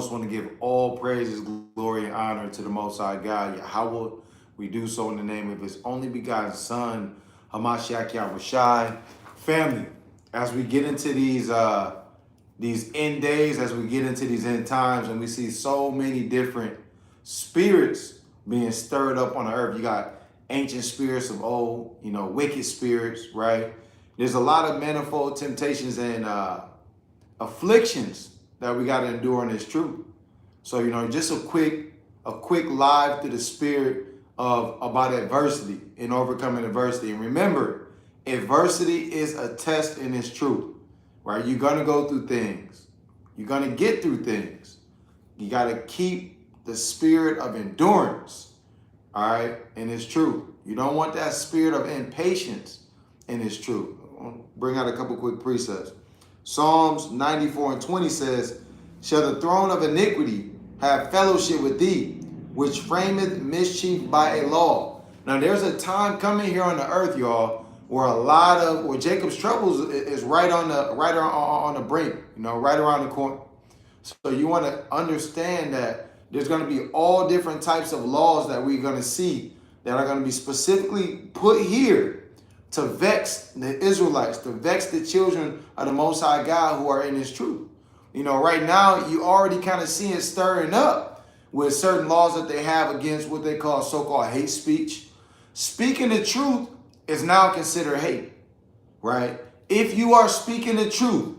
foremost want to give all praises, glory, and honor to the Most High God, Yahweh. We do so in the name of His only begotten Son, Hamashiach Yahushai. Family, as we get into these end days, as we get into these end times, and we see so many different spirits being stirred up on the earth. You got ancient spirits of old, wicked spirits, right? There's a lot of manifold temptations and afflictions that we got to endure in this truth. So, just a quick live through the spirit of about adversity and overcoming adversity. And remember, adversity is a test in this truth, right? You're going to go through things. You're going to get through things. You got to keep the spirit of endurance, all right, in this truth. You don't want that spirit of impatience in this truth. I'll bring out a couple quick precepts. Psalms 94:20 says, "Shall the throne of iniquity have fellowship with thee, which frameth mischief by a law?" Now there's a time coming here on the earth, y'all, where Jacob's troubles is right on the brink, right around the corner. So you want to understand that there's going to be all different types of laws that we're going to see that are going to be specifically put here to vex the Israelites, to vex the children of the Most High God who are in His truth. Right now, you already kind of see it stirring up with certain laws that they have against what they call so-called hate speech. Speaking the truth is now considered hate, right? If you are speaking the truth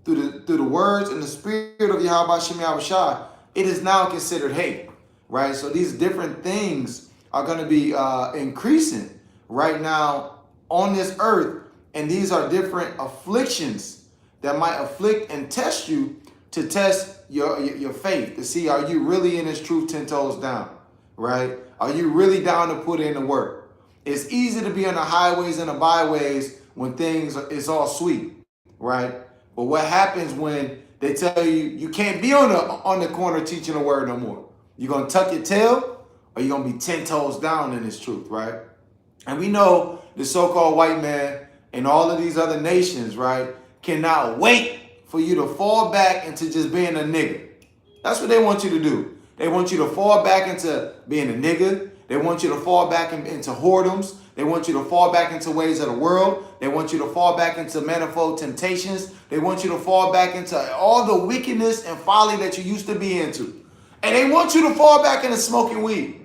through the words and the spirit of Yahweh Shem Yahushua, it is now considered hate, right? So these different things are going to be increasing right now on this earth, and these are different afflictions that might afflict and test you to test your faith, to see, are you really in this truth 10 toes down, right? Are you really down to put in the work? It's easy to be on the highways and the byways when things is all sweet, right? But what happens when they tell you you can't be on the corner teaching the word no more? You're going to tuck your tail, or you're going to be 10 toes down in this truth, right? And we know the so-called white man and all of these other nations, right, cannot wait for you to fall back into just being a nigga. That's what they want you to do. They want you to fall back into being a nigga. They want you to fall back into whoredoms. They want you to fall back into ways of the world. They want you to fall back into manifold temptations. They want you to fall back into all the wickedness and folly that you used to be into. And they want you to fall back into smoking weed.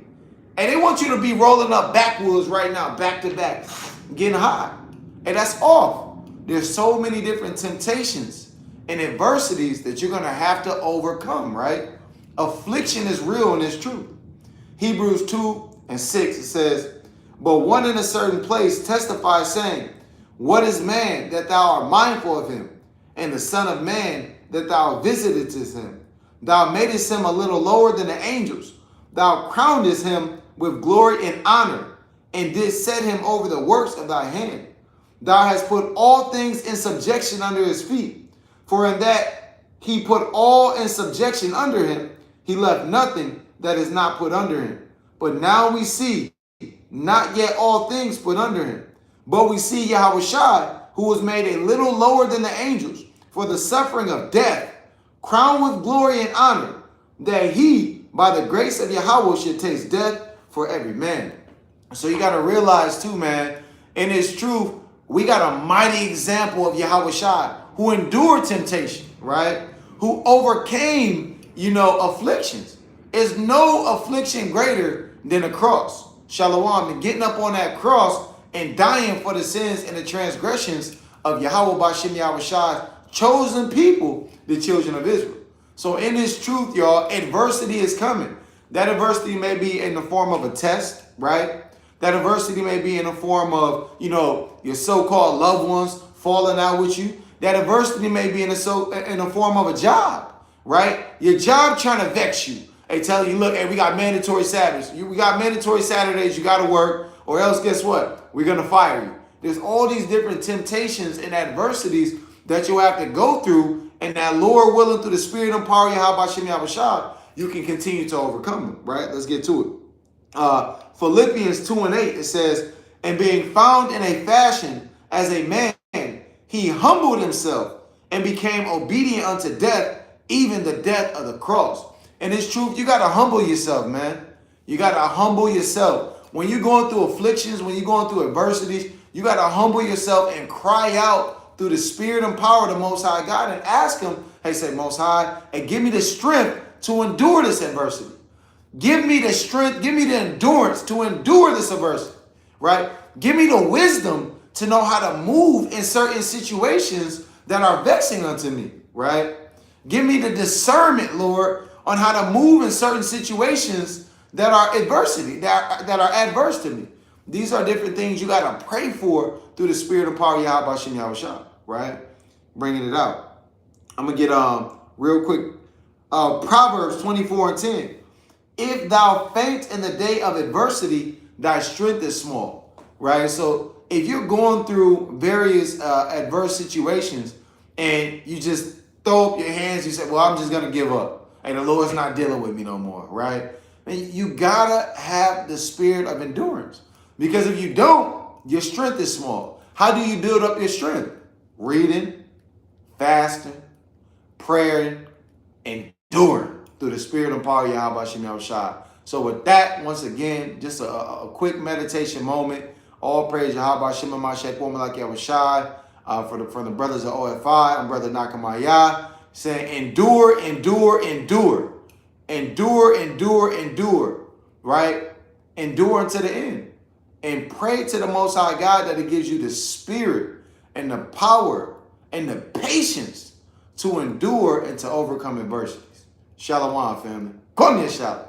And they want you to be rolling up backwoods right now, back to back, getting high. And that's off. There's so many different temptations and adversities that you're going to have to overcome, right? Affliction is real and it's true. Hebrews 2:6, it says, "But one in a certain place testifies, saying, What is man that thou art mindful of him? And the Son of Man that thou visitest him? Thou madest him a little lower than the angels. Thou crownedest him with glory and honor, and didst set him over the works of thy hand. Thou hast put all things in subjection under his feet. For in that he put all in subjection under him, he left nothing that is not put under him. But now we see not yet all things put under him. But we see Yahushua, who was made a little lower than the angels, for the suffering of death, crowned with glory and honor, that he, by the grace of Yahweh, should taste death for every man." So you got to realize too, man, in this truth, we got a mighty example of Yahushua who endured temptation, right? Who overcame, afflictions. There's no affliction greater than the cross. Shalom, and getting up on that cross and dying for the sins and the transgressions of Yahweh Bashem Yahushua's chosen people, the children of Israel. So in this truth, y'all, adversity is coming. That adversity may be in the form of a test, right? That adversity may be in the form of, your so-called loved ones falling out with you. That adversity may be in the form of a job, right? Your job trying to vex you. They tell you, look, hey, we got mandatory Saturdays. We got mandatory Saturdays. You got to work, or else guess what? We're going to fire you. There's all these different temptations and adversities that you'll have to go through, and that Lord willing, through the spirit and power of Yahweh Shem Yahushua, you can continue to overcome them, right? Let's get to it. Philippians 2:8, it says, "And being found in a fashion as a man, he humbled himself and became obedient unto death, even the death of the cross. And it's truth, you got to humble yourself, man. You got to humble yourself. When you're going through afflictions, when you're going through adversities, you got to humble yourself and cry out through the spirit and power of the Most High God and ask him, hey, say, Most High, and give me the strength to endure this adversity. Give me the strength, give me the endurance to endure this adversity, right? Give me the wisdom to know how to move in certain situations that are vexing unto me, right? Give me the discernment, Lord, on how to move in certain situations that are adversity, that are adverse to me. These are different things you got to pray for through the spirit and power of Yahweh Shem Yahushua, right? Bringing it out. I'm going to get real quick. Proverbs 24:10. If thou faint in the day of adversity, thy strength is small, right? So if you're going through various adverse situations and you just throw up your hands, you say, well, I'm just going to give up. And the Lord's not dealing with me no more, right? And you got to have the spirit of endurance. Because if you don't, your strength is small. How do you build up your strength? Reading, fasting, praying, enduring through the spirit and power of Yahweh Shem Yahushua. So with that, once again, just a quick meditation moment. All praise Yahweh Shem Yahushua, woman like Yahushua. For the brothers of O.F.I, I'm Brother Nakamaya, saying endure, endure, endure. Endure, endure, endure, right? Endure unto the end. And pray to the Most High God that it gives you the spirit and the power and the patience to endure and to overcome adversities. Shalom, family. Come here, shalom.